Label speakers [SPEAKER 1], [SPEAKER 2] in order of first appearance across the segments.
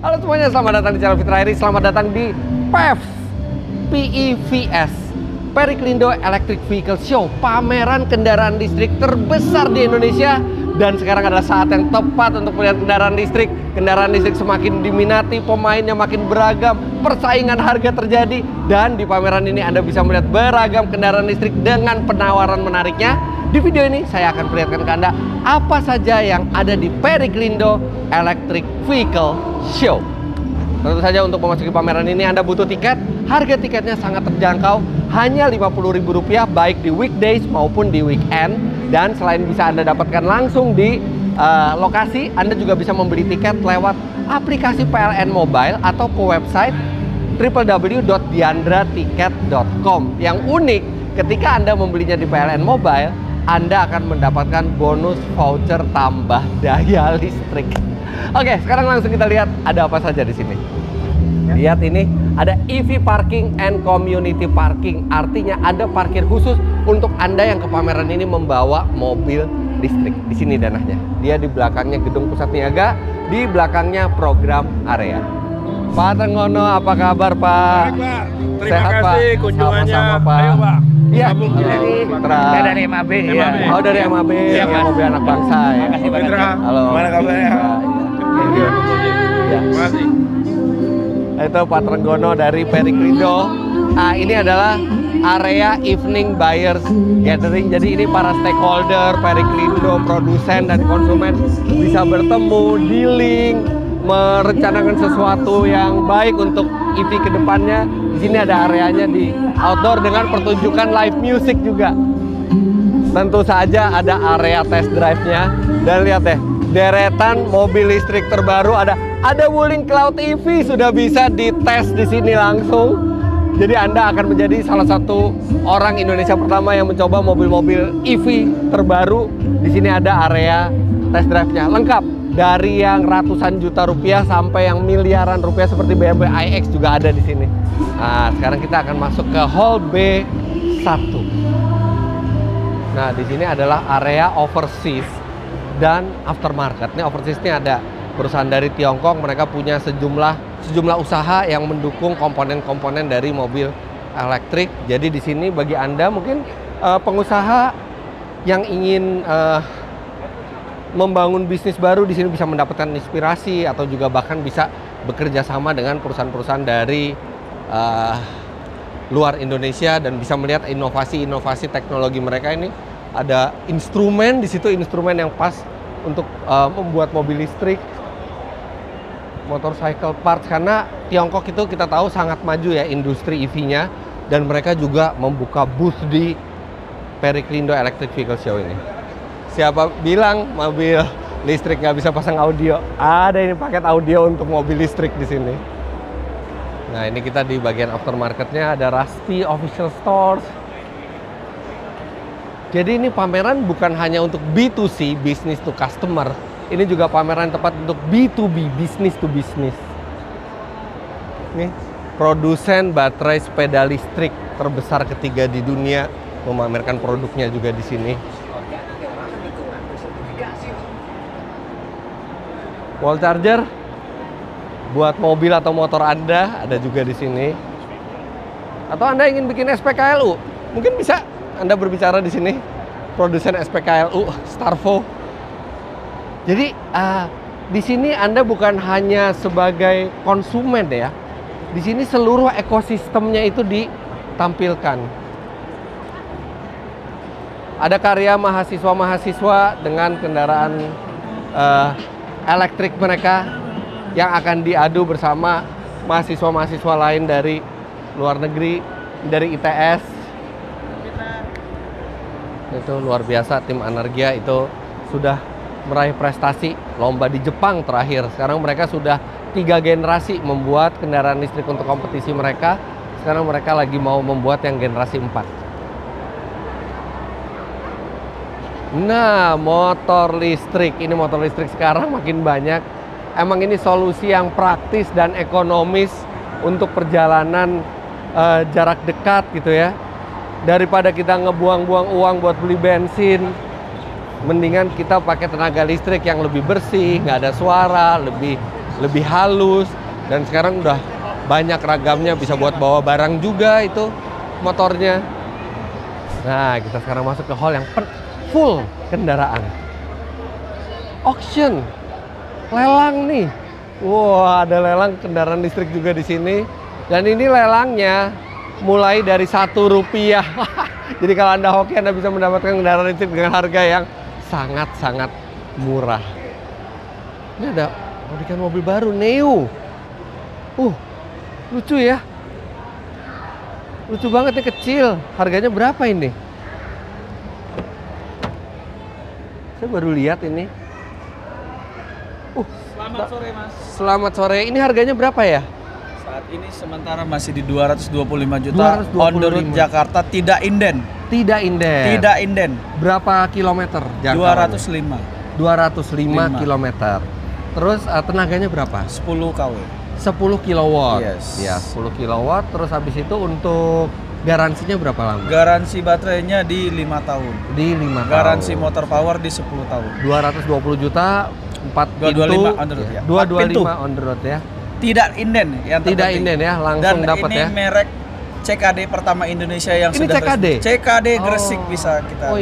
[SPEAKER 1] Halo semuanya, selamat datang di channel Fitra Heri. Selamat datang di PEVS, Periklindo Electric Vehicle Show, pameran kendaraan listrik terbesar di Indonesia. Dan sekarang adalah saat yang tepat untuk melihat kendaraan listrik. Kendaraan listrik semakin diminati, pemainnya makin beragam, persaingan harga terjadi. Dan di pameran ini Anda bisa melihat beragam kendaraan listrik dengan penawaran menariknya. Di video ini saya akan perlihatkan ke Anda apa saja yang ada di Periklindo Electric Vehicle Show. Tentu saja untuk memasuki pameran ini Anda butuh tiket. Harga tiketnya sangat terjangkau, hanya Rp50.000 baik di weekdays maupun di weekend. Dan selain bisa Anda dapatkan langsung di lokasi, Anda juga bisa membeli tiket lewat aplikasi PLN Mobile atau ke website www.diandratiket.com. Yang unik, ketika Anda membelinya di PLN Mobile, Anda akan mendapatkan bonus voucher tambah daya listrik. Oke, sekarang langsung kita lihat ada apa saja di sini. Lihat ini, ada EV Parking and Community Parking. Artinya ada parkir khusus untuk Anda yang ke pameran ini membawa mobil listrik. Di sini dananya. Dia di belakangnya gedung pusat niaga, di belakangnya program area. Pak Trenggono, apa kabar Pak?
[SPEAKER 2] Baik, Pak. Terima
[SPEAKER 1] Sehat,
[SPEAKER 2] kasih
[SPEAKER 1] Pak?
[SPEAKER 2] kunjungannya.
[SPEAKER 1] Sama-sama, Pak.
[SPEAKER 2] Ayo, Pak.
[SPEAKER 1] Iya,
[SPEAKER 3] Saya dari MAB. Ya.
[SPEAKER 1] Oh, dari MAB,
[SPEAKER 2] Iya, Pak.
[SPEAKER 1] mobil anak bangsa ya.
[SPEAKER 3] Makasih banyak.
[SPEAKER 2] Fitra,
[SPEAKER 1] Halo.
[SPEAKER 2] gimana kabarnya?
[SPEAKER 1] Thank you. Ya.
[SPEAKER 2] Terima kasih.
[SPEAKER 1] Itu Pak Trenggono dari Periklindo. Ini adalah area Evening Buyers Gathering. Jadi ini para stakeholder Periklindo, produsen dan konsumen bisa bertemu, dealing, merencanakan sesuatu yang baik untuk EV ke depannya. Di sini ada areanya di outdoor dengan pertunjukan live music juga. Tentu saja ada area test drive-nya. Dan lihat deh, deretan mobil listrik terbaru ada Wuling Cloud EV sudah bisa dites di sini langsung. Jadi Anda akan menjadi salah satu orang Indonesia pertama yang mencoba mobil-mobil EV terbaru. Di sini ada area test drive-nya lengkap. Dari yang ratusan juta rupiah sampai yang miliaran rupiah seperti BMW iX juga ada di sini. Nah, sekarang kita akan masuk ke Hall B1. Nah, di sini adalah area overseas dan aftermarket. Ini overseas ini ada perusahaan dari Tiongkok, mereka punya sejumlah usaha yang mendukung komponen-komponen dari mobil elektrik. Jadi di sini bagi Anda mungkin pengusaha yang ingin membangun bisnis baru, di sini bisa mendapatkan inspirasi atau juga bahkan bisa bekerja sama dengan perusahaan-perusahaan dari luar Indonesia dan bisa melihat inovasi-inovasi teknologi mereka. Ini ada instrumen di situ, instrumen yang pas untuk membuat mobil listrik, motorcycle parts, karena Tiongkok itu kita tahu sangat maju ya industri EV-nya, dan mereka juga membuka booth di Periklindo Electric Vehicle Show ini. Siapa bilang mobil listrik nggak bisa pasang audio? Ada ini paket audio untuk mobil listrik di sini. Nah, ini kita di bagian aftermarketnya, ada Rusty Official Stores. Jadi ini pameran bukan hanya untuk B2C, business to customer. Ini juga pameran tempat untuk B2B, business to business. Nih, produsen baterai sepeda listrik terbesar ketiga di dunia memamerkan produknya juga di sini. Wall charger buat mobil atau motor Anda ada juga di sini. Atau Anda ingin bikin SPKLU, mungkin bisa Anda berbicara di sini. Produsen SPKLU, Starvo. Jadi di sini Anda bukan hanya sebagai konsumen ya. Di sini seluruh ekosistemnya itu ditampilkan. Ada karya mahasiswa-mahasiswa dengan kendaraan elektrik mereka yang akan diadu bersama mahasiswa-mahasiswa lain dari luar negeri, dari ITS. Itu luar biasa, tim Anargia itu sudah meraih prestasi lomba di Jepang terakhir. Sekarang mereka sudah 3 generasi membuat kendaraan listrik untuk kompetisi mereka. Sekarang mereka lagi mau membuat yang generasi 4. Nah, motor listrik. Ini motor listrik sekarang makin banyak. Emang ini solusi yang praktis dan ekonomis untuk perjalanan jarak dekat gitu ya. Daripada kita ngebuang-buang uang buat beli bensin, mendingan kita pakai tenaga listrik yang lebih bersih, nggak ada suara, lebih lebih halus, dan sekarang udah banyak ragamnya, bisa buat bawa barang juga itu motornya. Nah, kita sekarang masuk ke hall yang full kendaraan. Auction, lelang nih. Wah, ada lelang kendaraan listrik juga di sini. Dan ini lelangnya mulai dari Rp1. Jadi kalau Anda hoki, Anda bisa mendapatkan kendaraan listrik dengan harga yang sangat-sangat murah. Ini ada pabrikan mobil baru, Neo. Lucu ya. Lucu banget nih, kecil. Harganya berapa ini? Saya baru lihat ini.
[SPEAKER 2] Selamat sore, Mas.
[SPEAKER 1] Selamat sore. Ini harganya berapa ya?
[SPEAKER 2] Saat ini sementara masih di 225 juta.
[SPEAKER 1] 225.
[SPEAKER 2] On the road Jakarta, tidak inden.
[SPEAKER 1] Tidak inden.
[SPEAKER 2] Tidak inden.
[SPEAKER 1] Berapa kilometer jangkauannya?
[SPEAKER 2] 205.
[SPEAKER 1] 205 kilometer. Terus tenaganya berapa?
[SPEAKER 2] 10 kW.
[SPEAKER 1] 10 kilowatt.
[SPEAKER 2] Yes.
[SPEAKER 1] Ya, 10 kilowatt. Terus habis itu untuk garansinya berapa lama?
[SPEAKER 2] Garansi baterainya di 5 tahun.
[SPEAKER 1] Di 5 tahun.
[SPEAKER 2] Garansi motor power di 10 tahun.
[SPEAKER 1] 220 juta, 4
[SPEAKER 2] 225
[SPEAKER 1] pintu,
[SPEAKER 2] on the road ya.
[SPEAKER 1] 225 on the road ya.
[SPEAKER 2] Tidak inden yang
[SPEAKER 1] Tidak
[SPEAKER 2] terpenting.
[SPEAKER 1] inden ya, langsung dapat ya.
[SPEAKER 2] Dan ini merek CKD pertama Indonesia yang
[SPEAKER 1] Ini
[SPEAKER 2] sudah
[SPEAKER 1] CKD?
[SPEAKER 2] CKD Gresik bisa kita.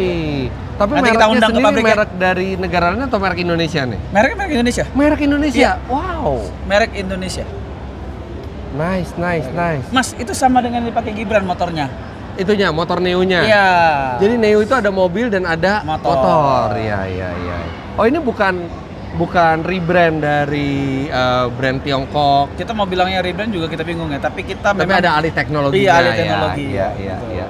[SPEAKER 1] Tapi
[SPEAKER 2] Nanti kita
[SPEAKER 1] mereknya
[SPEAKER 2] undang ke
[SPEAKER 1] sendiri
[SPEAKER 2] pabriknya.
[SPEAKER 1] merek dari negara lain atau merek Indonesia nih?
[SPEAKER 2] Merek Indonesia.
[SPEAKER 1] Merek Indonesia.
[SPEAKER 2] Iya.
[SPEAKER 1] Wow.
[SPEAKER 2] Merek Indonesia.
[SPEAKER 1] Nice.
[SPEAKER 2] Mas, itu sama dengan dipakai Gibran motornya.
[SPEAKER 1] Itunya, motor Neo-nya.
[SPEAKER 2] Iya.
[SPEAKER 1] Jadi Neo itu ada mobil dan ada motor. Iya. Oh, ini bukan rebrand dari brand Tiongkok.
[SPEAKER 2] Kita mau bilangnya rebrand juga kita bingung ya, tapi kita
[SPEAKER 1] Tapi
[SPEAKER 2] memang
[SPEAKER 1] ada alih teknologi.
[SPEAKER 2] Iya, alih teknologi.
[SPEAKER 1] Iya.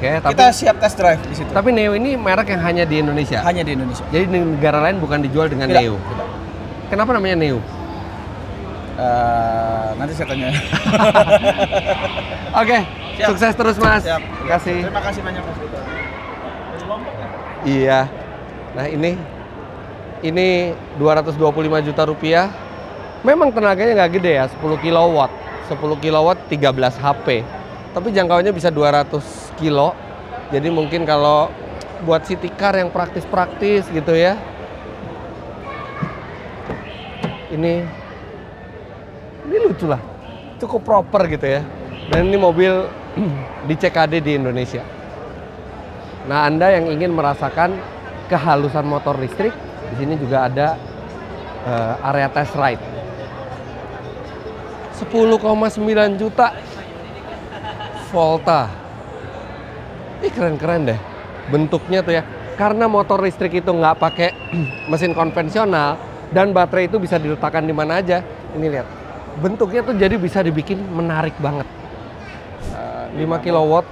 [SPEAKER 1] Oke,
[SPEAKER 2] Kita siap test drive di situ.
[SPEAKER 1] tapi Neo ini merek yang hanya di Indonesia.
[SPEAKER 2] Hanya di Indonesia.
[SPEAKER 1] Jadi di negara lain bukan dijual dengan
[SPEAKER 2] Tidak,
[SPEAKER 1] Neo.
[SPEAKER 2] tidak.
[SPEAKER 1] Kenapa namanya Neo?
[SPEAKER 2] Nanti saya tanya.
[SPEAKER 1] Oke,
[SPEAKER 2] Siap.
[SPEAKER 1] sukses terus Mas.
[SPEAKER 2] Siap.
[SPEAKER 1] Terima kasih.
[SPEAKER 2] Terima kasih banyak Mas.
[SPEAKER 1] Iya. Nah, ini 225 juta rupiah. Memang tenaganya nggak gede ya, 10 kilowatt. 10 kilowatt 13 HP. Tapi jangkauannya bisa 200 kilo. Jadi mungkin kalau buat city car yang praktis-praktis gitu ya. Ini lucu lah. Cukup proper gitu ya. Dan ini mobil di CKD di Indonesia. Nah, Anda yang ingin merasakan kehalusan motor listrik, di sini juga ada area test ride. 10,9 juta Volta. Ih, keren-keren deh bentuknya tuh ya. Karena motor listrik itu nggak pakai mesin konvensional dan baterai itu bisa diletakkan di mana aja. Ini lihat, bentuknya tuh jadi bisa dibikin menarik banget. 5 kilowatt.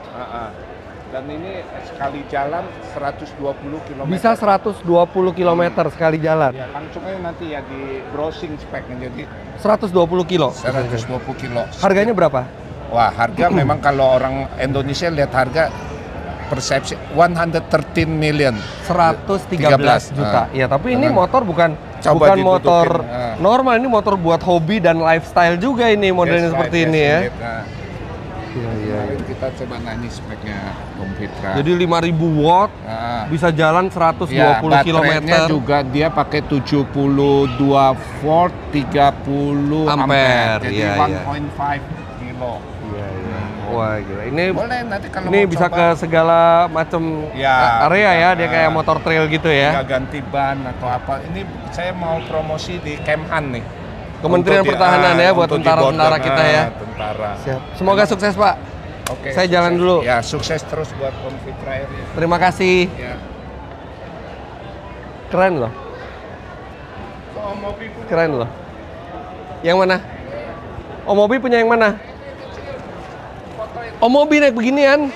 [SPEAKER 4] Dan ini sekali jalan 120 km.
[SPEAKER 1] Bisa 120 km sekali jalan.
[SPEAKER 4] Ya, langsung aja nanti ya di browsing speknya, jadi
[SPEAKER 1] 120 kilo.
[SPEAKER 4] 120 kilo.
[SPEAKER 1] Harganya berapa?
[SPEAKER 4] Wah, harga memang kalau orang Indonesia lihat harga persepsi 113 million.
[SPEAKER 1] 113 juta. Ya, tapi ini motor bukan
[SPEAKER 4] Coba didudukin,
[SPEAKER 1] motor normal, ini motor buat hobi dan lifestyle juga ini modelnya seperti ini ya.
[SPEAKER 4] Iya. Kita coba nanya speknya Om Fitra.
[SPEAKER 1] Jadi 5000 watt, bisa jalan 120 km.
[SPEAKER 4] Baterainya juga dia pakai 72 volt 30 ampere. Jadi 1.5 kilo.
[SPEAKER 1] Iya. Wah, gila. Ini
[SPEAKER 4] Boleh nanti kalau
[SPEAKER 1] ini
[SPEAKER 4] mau
[SPEAKER 1] bisa
[SPEAKER 4] coba,
[SPEAKER 1] ke segala macam area ya, dia kayak motor trail gitu ya.
[SPEAKER 4] nggak ganti ban atau apa. Ini saya mau promosi di Kemhan nih.
[SPEAKER 1] Kementerian Pertahanan ya, buat
[SPEAKER 4] untuk di
[SPEAKER 1] tentara-tentara
[SPEAKER 4] border,
[SPEAKER 1] kita ya.
[SPEAKER 4] Tentara.
[SPEAKER 1] Siap. Semoga sukses Pak.
[SPEAKER 4] Oke.
[SPEAKER 1] Saya jalan dulu.
[SPEAKER 4] Ya, sukses terus buat Om Fitra ini.
[SPEAKER 1] Terima kasih.
[SPEAKER 4] Ya.
[SPEAKER 1] Keren loh. Keren loh. Yang mana? Om Mobi punya yang mana? Om Mobi naik beginian.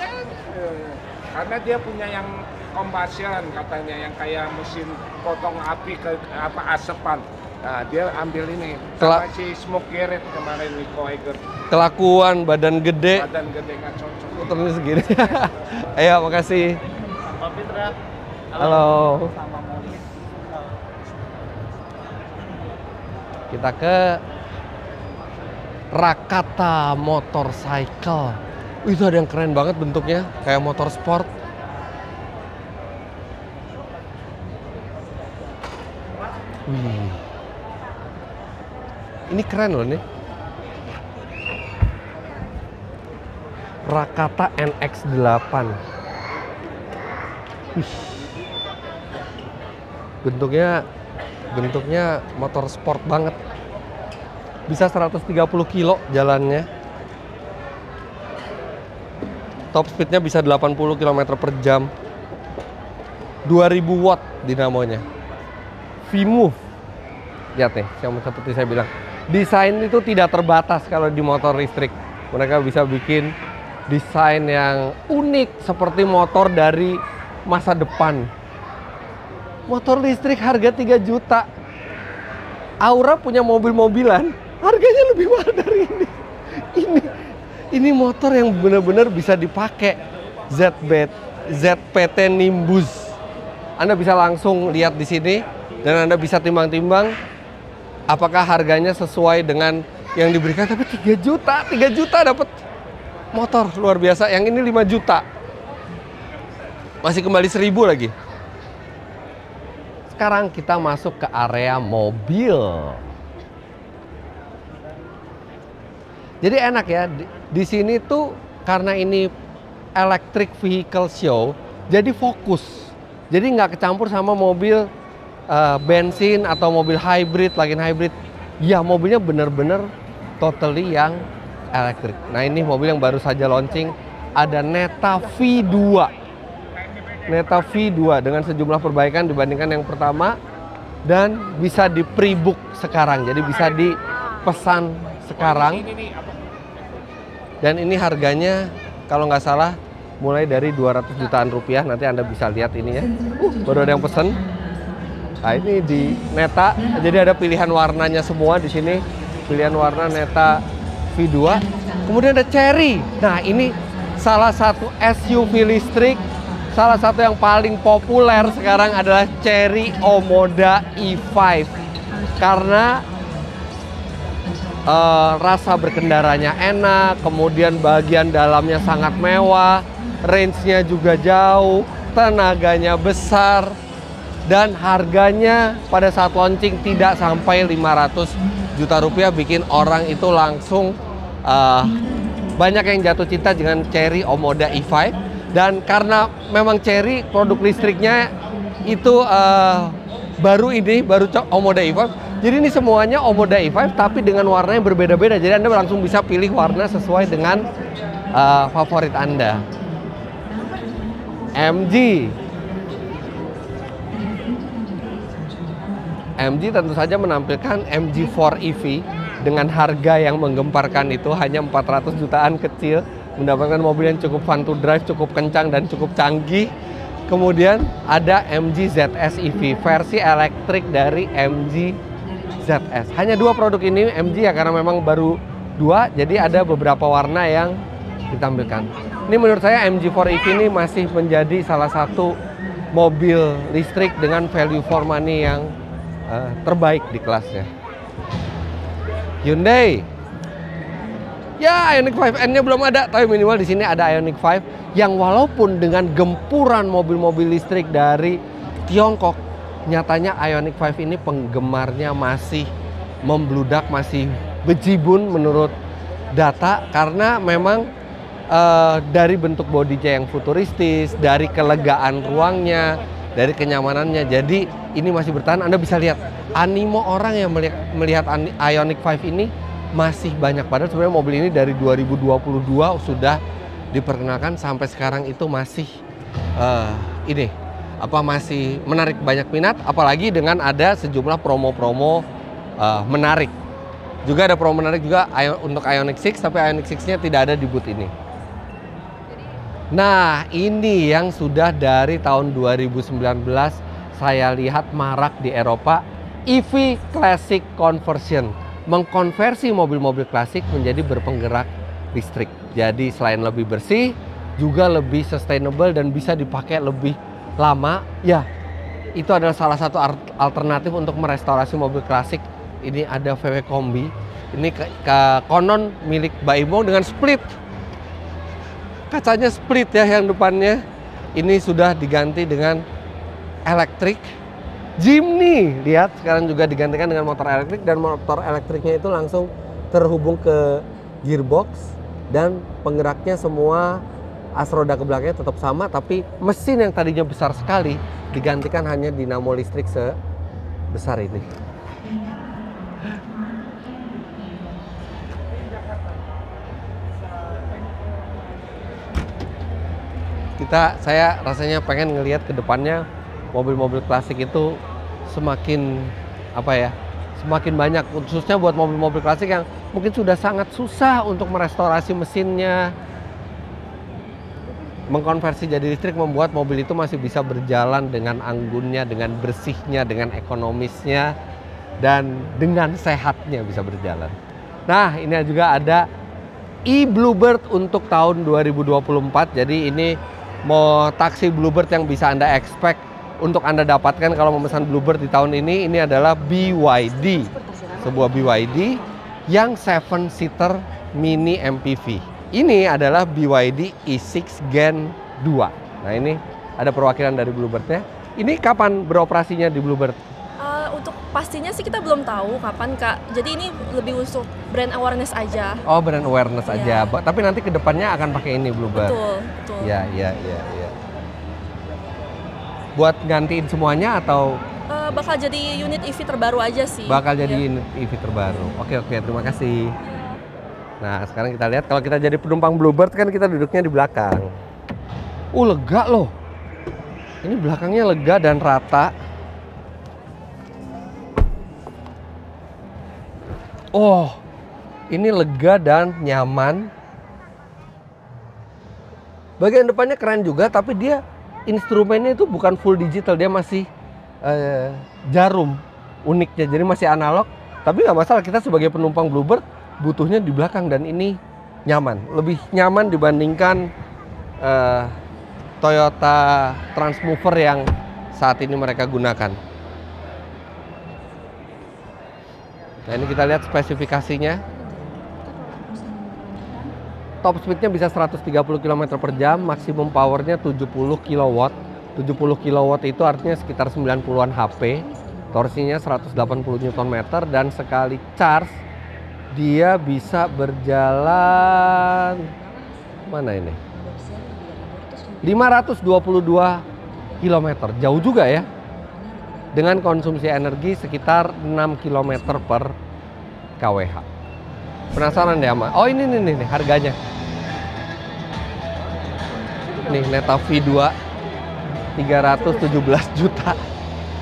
[SPEAKER 4] Karena dia punya yang combustion katanya, yang kayak mesin potong api ke apa asepan. Nah, dia ambil ini. Sama si Smoke Garrett kemarin Nico Eiger.
[SPEAKER 1] Kelakuan badan gede.
[SPEAKER 4] Badan gede nggak cocok.
[SPEAKER 1] Motornya segini. Ayo, makasih.
[SPEAKER 2] Pak Fitra.
[SPEAKER 1] Halo. Kita ke Rakata Motorcycle. Itu ada yang keren banget bentuknya, kayak motor sport. Ini keren loh nih. Rakata NX8. Wih. Bentuknya motor sport banget. Bisa 130 kilo jalannya. Top speednya bisa 80 km per jam. 2000 watt dinamonya. V-Move. Lihat nih, seperti saya bilang. Desain itu tidak terbatas kalau di motor listrik. Mereka bisa bikin desain yang unik seperti motor dari masa depan. Motor listrik harga 3 juta. Aura punya mobil-mobilan, harganya lebih mahal dari ini. Ini motor yang benar-benar bisa dipakai. ZPT Nimbus. Anda bisa langsung lihat di sini dan Anda bisa timbang-timbang apakah harganya sesuai dengan yang diberikan. Tapi 3 juta dapat motor luar biasa. Yang ini 5 juta. Masih kembali 1000 lagi. Sekarang kita masuk ke area mobil. Jadi enak ya, di sini tuh karena ini electric vehicle show, jadi fokus. Jadi nggak kecampur sama mobil bensin atau mobil hybrid, plug-in hybrid. Ya mobilnya bener-bener totally yang elektrik. Nah ini mobil yang baru saja launching, ada Neta V2. Neta V2 dengan sejumlah perbaikan dibandingkan yang pertama dan bisa di pre-book sekarang, jadi bisa dipesan sekarang. Dan ini harganya kalau nggak salah mulai dari 200 jutaan rupiah. Nanti Anda bisa lihat ini ya. Baru ada yang pesen. Nah ini di Neta, jadi ada pilihan warnanya semua di sini. Pilihan warna Neta V2. Kemudian ada Chery. Nah ini salah satu SUV listrik. Salah satu yang paling populer sekarang adalah Chery Omoda E5 karena rasa berkendaranya enak, kemudian bagian dalamnya sangat mewah, range-nya juga jauh, tenaganya besar, dan harganya pada saat launching tidak sampai 500 juta rupiah, bikin orang itu langsung banyak yang jatuh cinta dengan Chery Omoda E5. Dan karena memang Chery produk listriknya itu baru Omoda E5. Jadi ini semuanya Omoda E5 tapi dengan warna yang berbeda-beda. Jadi Anda langsung bisa pilih warna sesuai dengan favorit Anda. MG tentu saja menampilkan MG4 EV dengan harga yang menggemparkan itu hanya 400 jutaan kecil. Mendapatkan mobil yang cukup fun to drive, cukup kencang dan cukup canggih. Kemudian ada MG ZS EV, versi elektrik dari MG ZS. Hanya 2 produk ini MG ya, karena memang baru 2, jadi ada beberapa warna yang ditampilkan. Ini menurut saya MG4 EV ini masih menjadi salah satu mobil listrik dengan value for money yang terbaik di kelasnya. Hyundai. Ya, Ioniq 5N-nya belum ada, tapi minimal di sini ada Ioniq 5 yang walaupun dengan gempuran mobil-mobil listrik dari Tiongkok, nyatanya Ioniq 5 ini penggemarnya masih membludak, masih bejibun menurut data karena memang dari bentuk bodinya yang futuristis, dari kelegaan ruangnya, dari kenyamanannya. Jadi ini masih bertahan. Anda bisa lihat animo orang yang melihat Ioniq 5 ini masih banyak, padahal sebenarnya mobil ini dari 2022 sudah diperkenalkan sampai sekarang itu masih masih menarik banyak minat, apalagi dengan ada sejumlah promo-promo menarik. Juga ada promo menarik juga untuk Ioniq 6, tapi Ioniq 6-nya tidak ada di booth ini. Nah, ini yang sudah dari tahun 2019 saya lihat marak di Eropa, EV Classic Conversion. Mengkonversi mobil-mobil klasik menjadi berpenggerak listrik. Jadi selain lebih bersih, juga lebih sustainable dan bisa dipakai lebih lama. Ya, itu adalah salah satu alternatif untuk merestorasi mobil klasik. Ini ada VW Kombi. Ini konon milik Mbak Imo dengan split. Kacanya split ya yang depannya. Ini sudah diganti dengan elektrik. Jimny, lihat sekarang juga digantikan dengan motor elektrik, dan motor elektriknya itu langsung terhubung ke gearbox, dan penggeraknya semua as roda ke belakangnya tetap sama, tapi mesin yang tadinya besar sekali digantikan hanya dinamo listrik sebesar ini. Saya rasanya pengen ngelihat ke depannya mobil-mobil klasik itu semakin semakin banyak, khususnya buat mobil-mobil klasik yang mungkin sudah sangat susah untuk merestorasi mesinnya. Mengkonversi jadi listrik membuat mobil itu masih bisa berjalan dengan anggunnya, dengan bersihnya, dengan ekonomisnya, dan dengan sehatnya bisa berjalan. Nah, ini juga ada e-Bluebird untuk tahun 2024. Jadi ini mau taksi Bluebird yang bisa Anda expect untuk Anda dapatkan kalau memesan Bluebird di tahun ini adalah BYD. Sebuah BYD yang 7-seater mini MPV. Ini adalah BYD E6 Gen 2. Nah, ini ada perwakilan dari Bluebird-nya. Ini kapan beroperasinya di Bluebird?
[SPEAKER 5] Untuk pastinya sih kita belum tahu kapan, Kak. Jadi ini lebih untuk brand awareness aja.
[SPEAKER 1] Oh, brand awareness
[SPEAKER 5] Iya.
[SPEAKER 1] aja. Tapi nanti kedepannya akan pakai ini Bluebird.
[SPEAKER 5] Betul.
[SPEAKER 1] Ya. Buat gantiin semuanya atau
[SPEAKER 5] Bakal jadi unit EV terbaru aja sih.
[SPEAKER 1] bakal jadi
[SPEAKER 5] Iya.
[SPEAKER 1] unit EV terbaru? Oke, terima kasih. Nah, sekarang kita lihat kalau kita jadi penumpang Bluebird kan kita duduknya di belakang. Lega loh. Ini belakangnya lega dan rata. Oh, ini lega dan nyaman. Bagian depannya keren juga, tapi dia instrumennya itu bukan full digital, dia masih jarum uniknya, jadi masih analog. Tapi nggak masalah, kita sebagai penumpang Bluebird butuhnya di belakang, dan ini nyaman, lebih nyaman dibandingkan Toyota Transmover yang saat ini mereka gunakan. Nah, ini kita lihat spesifikasinya. Top speednya bisa 130 km per jam, maksimum powernya 70 kW. 70 kW itu artinya sekitar 90-an HP. Torsinya 180 Nm, dan sekali charge dia bisa berjalan mana ini? 522 km. Jauh juga ya. Dengan konsumsi energi sekitar 6 km per kWh. Penasaran deh sama? Oh, ini nih harganya. Nih, Neta V2 317 juta.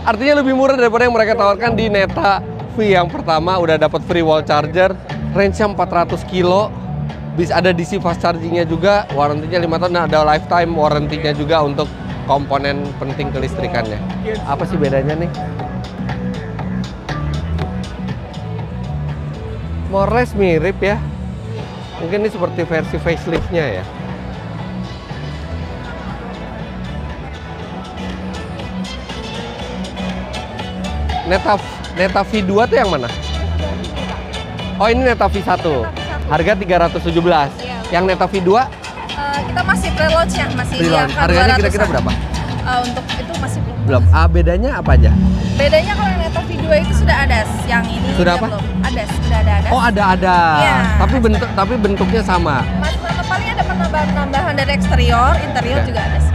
[SPEAKER 1] Artinya lebih murah daripada yang mereka tawarkan di Neta V yang pertama. Udah dapat free wall charger, range-nya 400 kilo. Bisa ada DC fast charging-nya juga, warrantinya 5 tahun, ada lifetime warrantinya juga untuk komponen penting kelistrikannya. Apa sih bedanya nih? More or less mirip ya. Mungkin ini seperti versi facelift-nya ya. Neta V2 tuh yang mana? Oh, ini Neta V1. Harga 317.
[SPEAKER 5] Iya.
[SPEAKER 1] Yang Neta V2?
[SPEAKER 5] Kita masih pre-launch-nya, masih di
[SPEAKER 1] Pre-launch.
[SPEAKER 5] angka
[SPEAKER 1] Harganya
[SPEAKER 5] 200-an.
[SPEAKER 1] kira-kira berapa?
[SPEAKER 5] Untuk itu masih belum.
[SPEAKER 1] Belum. Bedanya apa aja?
[SPEAKER 5] Bedanya kalau yang Neta V2 itu sudah ADAS, yang ini
[SPEAKER 1] Sudah apa?
[SPEAKER 5] belum. ADAS, sudah ada ADAS.
[SPEAKER 1] Oh, ada.
[SPEAKER 5] Iya.
[SPEAKER 1] Tapi bentuknya sama.
[SPEAKER 5] Mas, paling ada penambahan dari eksterior, interior
[SPEAKER 1] Oke.
[SPEAKER 5] juga ADAS.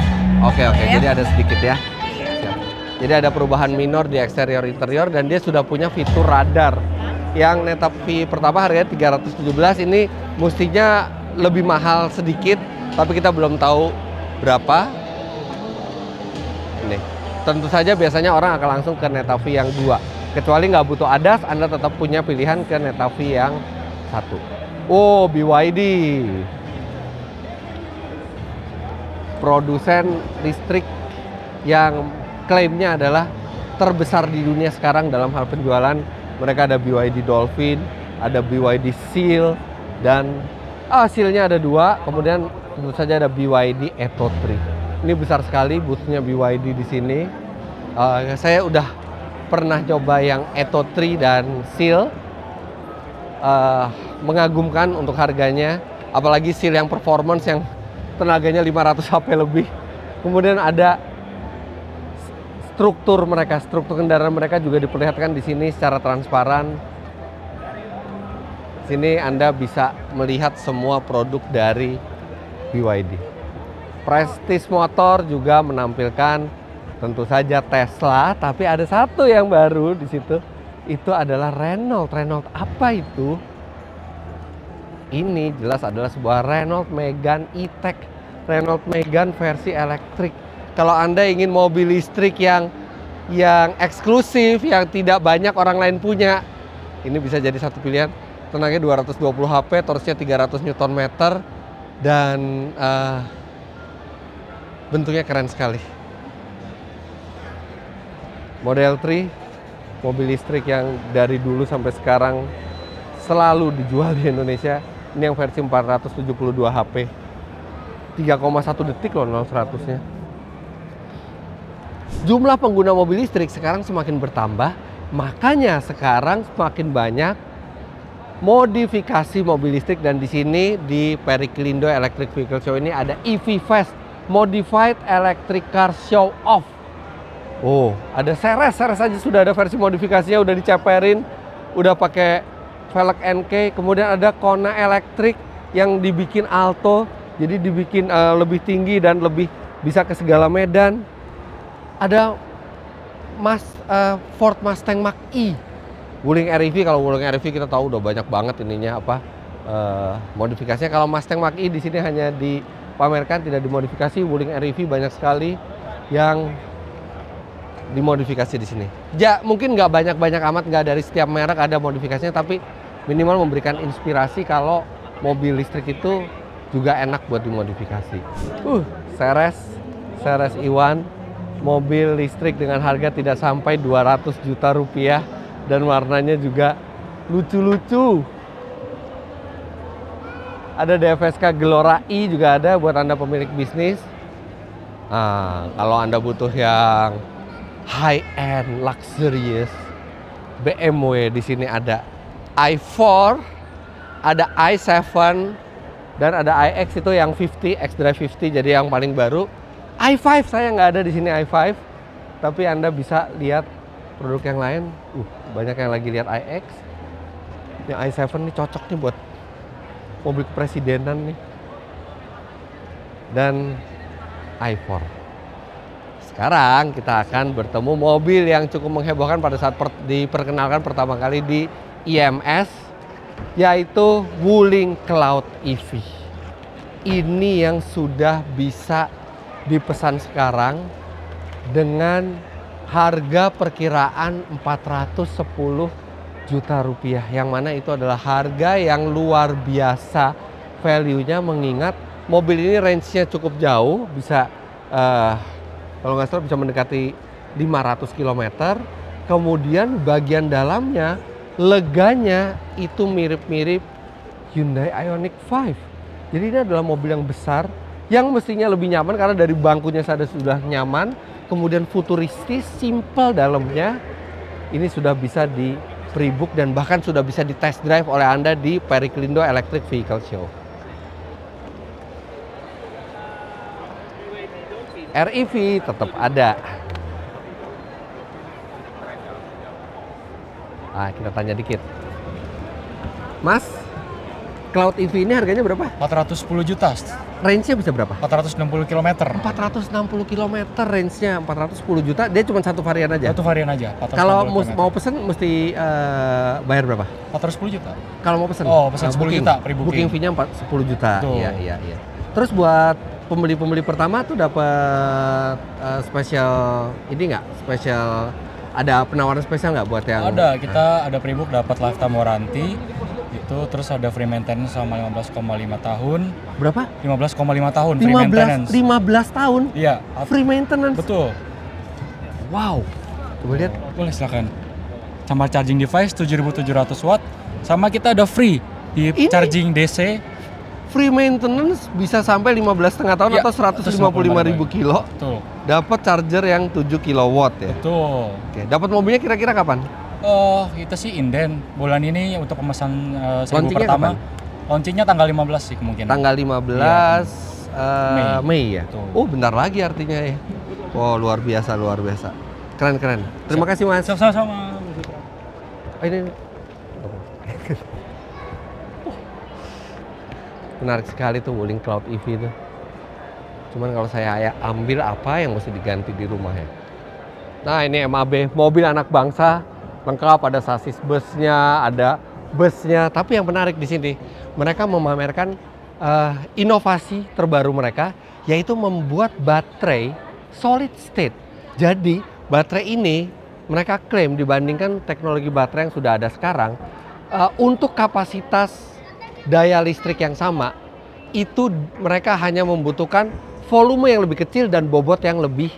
[SPEAKER 1] Oke.
[SPEAKER 5] Ya.
[SPEAKER 1] Jadi ada sedikit ya.
[SPEAKER 5] Iya.
[SPEAKER 1] Siap. Jadi ada perubahan minor di eksterior interior, dan dia sudah punya fitur radar. Yang Neta V pertama harganya 317, ini mestinya lebih mahal sedikit, tapi kita belum tahu berapa. Nih, tentu saja biasanya orang akan langsung ke Neta V yang 2. Kecuali nggak butuh ADAS, Anda tetap punya pilihan ke Neta V yang 1. Oh, BYD. Produsen listrik yang klaimnya adalah terbesar di dunia sekarang dalam hal penjualan. Mereka ada BYD Dolphin, ada BYD Seal, dan Seal-nya ada 2. Kemudian tentu saja ada BYD Atto 3. Ini besar sekali booth-nya BYD di sini. Saya udah pernah coba yang Atto 3 dan Seal. Mengagumkan untuk harganya, apalagi Seal yang performance yang tenaganya 500 HP lebih. Kemudian ada struktur mereka, struktur kendaraan mereka juga diperlihatkan di sini secara transparan. Sini Anda bisa melihat semua produk dari BYD. Prestige Motor juga menampilkan tentu saja Tesla, tapi ada satu yang baru di situ. Itu adalah Renault. Renault apa itu? Ini jelas adalah sebuah Renault Megane E-Tech. Renault Megane versi elektrik. Kalau Anda ingin mobil listrik yang eksklusif, yang tidak banyak orang lain punya, ini bisa jadi satu pilihan. Tenaganya 220 HP, torsinya 300 Nm, dan bentuknya keren sekali. Model 3, mobil listrik yang dari dulu sampai sekarang selalu dijual di Indonesia. Ini yang versi 472 HP. 3,1 detik loh 0-100-nya. Jumlah pengguna mobil listrik sekarang semakin bertambah, makanya sekarang semakin banyak modifikasi mobil listrik, dan di sini di Periklindo Electric Vehicle Show ini ada EV Fest, Modified Electric Car Show Off. Oh, ada Ceres aja sudah ada versi modifikasinya, udah diceperin, udah pakai velg NK. Kemudian ada Kona elektrik yang dibikin Alto, jadi dibikin lebih tinggi dan lebih bisa ke segala medan. Ada Ford Mustang Mach-E, Wuling REV. Kalau Wuling REV kita tahu udah banyak banget ininya modifikasinya. Kalau Mustang Mach-E di sini hanya dipamerkan, tidak dimodifikasi. Wuling REV banyak sekali yang dimodifikasi di sini. Ya mungkin nggak banyak amat, nggak dari setiap merek ada modifikasinya, tapi minimal memberikan inspirasi kalau mobil listrik itu juga enak buat dimodifikasi. Ceres E1, mobil listrik dengan harga tidak sampai 200 juta rupiah dan warnanya juga lucu-lucu. Ada DFSK Gelora E juga ada buat Anda pemilik bisnis. Nah, kalau Anda butuh yang high-end, luxurious, BMW di sini ada i4, ada i7, dan ada iX itu yang 50, xDrive 50, jadi yang paling baru. i5 saya nggak ada di sini i5, tapi Anda bisa lihat produk yang lain. Banyak yang lagi lihat iX. Yang i7 nih cocok nih buat mobil kepresidenan nih. Dan i4. Sekarang kita akan bertemu mobil yang cukup menghebohkan pada saat diperkenalkan pertama kali di IMS, yaitu Wuling Cloud EV. Ini yang sudah bisa dipesan sekarang dengan harga perkiraan 410 juta rupiah, yang mana itu adalah harga yang luar biasa value-nya, mengingat mobil ini range-nya cukup jauh, bisa kalau nggak salah bisa mendekati 500 km. Kemudian bagian dalamnya, leganya itu mirip-mirip Hyundai Ioniq 5. Jadi ini adalah mobil yang besar, yang mestinya lebih nyaman karena dari bangkunya saja sudah nyaman. Kemudian futuristis, simple dalamnya. Ini sudah bisa di pre-book dan bahkan sudah bisa di test drive oleh Anda di Periklindo Electric Vehicle Show. REV tetap ada. Kita tanya dikit. Mas, Cloud EV ini harganya berapa?
[SPEAKER 2] 410 juta.
[SPEAKER 1] Range-nya bisa berapa?
[SPEAKER 2] 460 km.
[SPEAKER 1] 460 km range-nya, 410 juta. Dia cuma satu varian aja?
[SPEAKER 2] Satu varian aja.
[SPEAKER 1] Kalau mau pesen mesti bayar berapa?
[SPEAKER 2] 410 juta.
[SPEAKER 1] Kalau mau pesen?
[SPEAKER 2] Oh, pesen 10 juta pre-booking.
[SPEAKER 1] Booking fee-nya 10 juta.
[SPEAKER 2] Betul.
[SPEAKER 1] Iya. Terus buat pembeli pertama tuh dapat spesial ini nggak? Spesial, ada penawaran spesial nggak buat yang?
[SPEAKER 2] Ada, kita ada pre-book dapat lifetime warranty. Itu terus ada free maintenance sama 15,5 tahun.
[SPEAKER 1] Berapa?
[SPEAKER 2] 15,5 tahun free maintenance.
[SPEAKER 1] 15 tahun?
[SPEAKER 2] Iya.
[SPEAKER 1] Free maintenance?
[SPEAKER 2] Betul.
[SPEAKER 1] Wow. Coba lihat.
[SPEAKER 2] Boleh silakan. Sama charging device 7.700 watt. Sama kita ada free di charging DC.
[SPEAKER 1] Free maintenance bisa sampai 15,5 tahun
[SPEAKER 2] ya,
[SPEAKER 1] atau 155.000 kilo.
[SPEAKER 2] Betul.
[SPEAKER 1] Dapat charger yang 7 kilowatt ya.
[SPEAKER 2] Betul.
[SPEAKER 1] Oke, dapat mobilnya kira-kira kapan?
[SPEAKER 2] Kita sih inden bulan ini untuk pemesan 1000 pertama.
[SPEAKER 1] Kapan?
[SPEAKER 2] Launchingnya tanggal 15 sih kemungkinan.
[SPEAKER 1] Tanggal 15 Mei ya.
[SPEAKER 2] Betul.
[SPEAKER 1] Oh, bentar lagi artinya ya. Oh, luar biasa. Keren. Terima kasih Mas.
[SPEAKER 2] Sama-sama.
[SPEAKER 1] Oh, ini. Menarik sekali tuh Wuling Cloud EV itu. Cuman kalau saya ambil apa yang mesti diganti di rumah ya. Nah ini MAB, mobil anak bangsa, lengkap, ada sasis busnya, ada busnya. Tapi yang menarik di sini, mereka memamerkan inovasi terbaru mereka, yaitu membuat baterai solid state. Jadi baterai ini mereka klaim dibandingkan teknologi baterai yang sudah ada sekarang, untuk kapasitas daya listrik yang sama, itu mereka hanya membutuhkan volume yang lebih kecil dan bobot yang lebih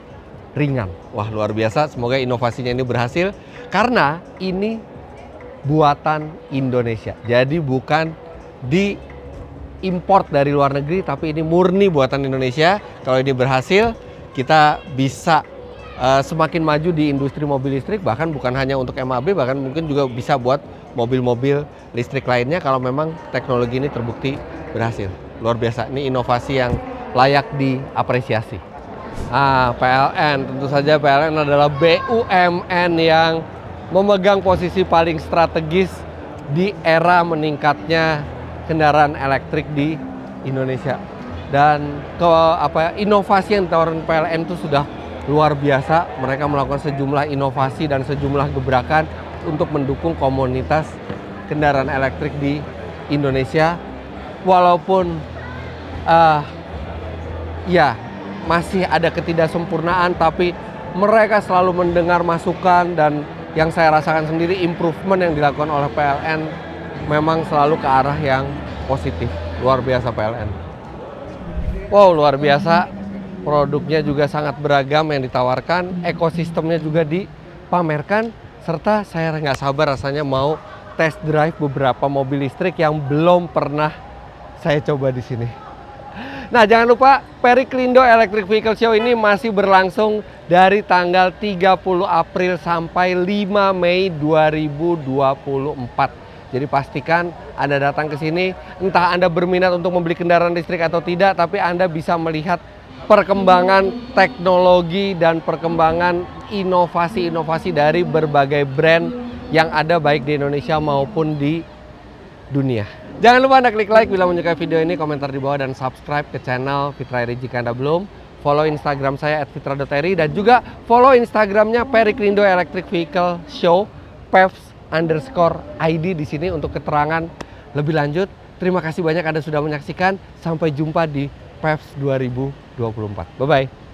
[SPEAKER 1] ringan. Wah luar biasa, semoga inovasinya ini berhasil. Karena ini buatan Indonesia. Jadi bukan diimport dari luar negeri, tapi ini murni buatan Indonesia. Kalau ini berhasil, kita bisa semakin maju di industri mobil listrik. Bahkan bukan hanya untuk MAB, bahkan mungkin juga bisa buat mobil-mobil listrik lainnya kalau memang teknologi ini terbukti berhasil. Luar biasa, ini inovasi yang layak diapresiasi. PLN, tentu saja PLN adalah BUMN yang memegang posisi paling strategis di era meningkatnya kendaraan elektrik di Indonesia. Dan inovasi yang ditawarkan PLN itu sudah luar biasa. Mereka melakukan sejumlah inovasi dan sejumlah gebrakan untuk mendukung komunitas kendaraan elektrik di Indonesia. Walaupun ya masih ada ketidaksempurnaan, tapi mereka selalu mendengar masukan, dan yang saya rasakan sendiri improvement yang dilakukan oleh PLN memang selalu ke arah yang positif. Luar biasa PLN. Wow, luar biasa. Produknya juga sangat beragam yang ditawarkan, ekosistemnya juga dipamerkan, serta saya nggak sabar rasanya mau test drive beberapa mobil listrik yang belum pernah saya coba di sini. Nah, jangan lupa Periklindo Electric Vehicle Show ini masih berlangsung dari tanggal 30 April sampai 5 Mei 2024. Jadi pastikan Anda datang ke sini, entah Anda berminat untuk membeli kendaraan listrik atau tidak, tapi Anda bisa melihat perkembangan teknologi dan perkembangan inovasi-inovasi dari berbagai brand yang ada baik di Indonesia maupun di dunia. Jangan lupa Anda klik like bila menyukai video ini, komentar di bawah, dan subscribe ke channel Fitra Eri jika Anda belum. Follow Instagram saya @fitra.eri dan juga follow Instagramnya Periklindo Electric Vehicle Show _ID di sini untuk keterangan lebih lanjut. Terima kasih banyak Anda sudah menyaksikan. Sampai jumpa di PEVS 2024. Bye-bye.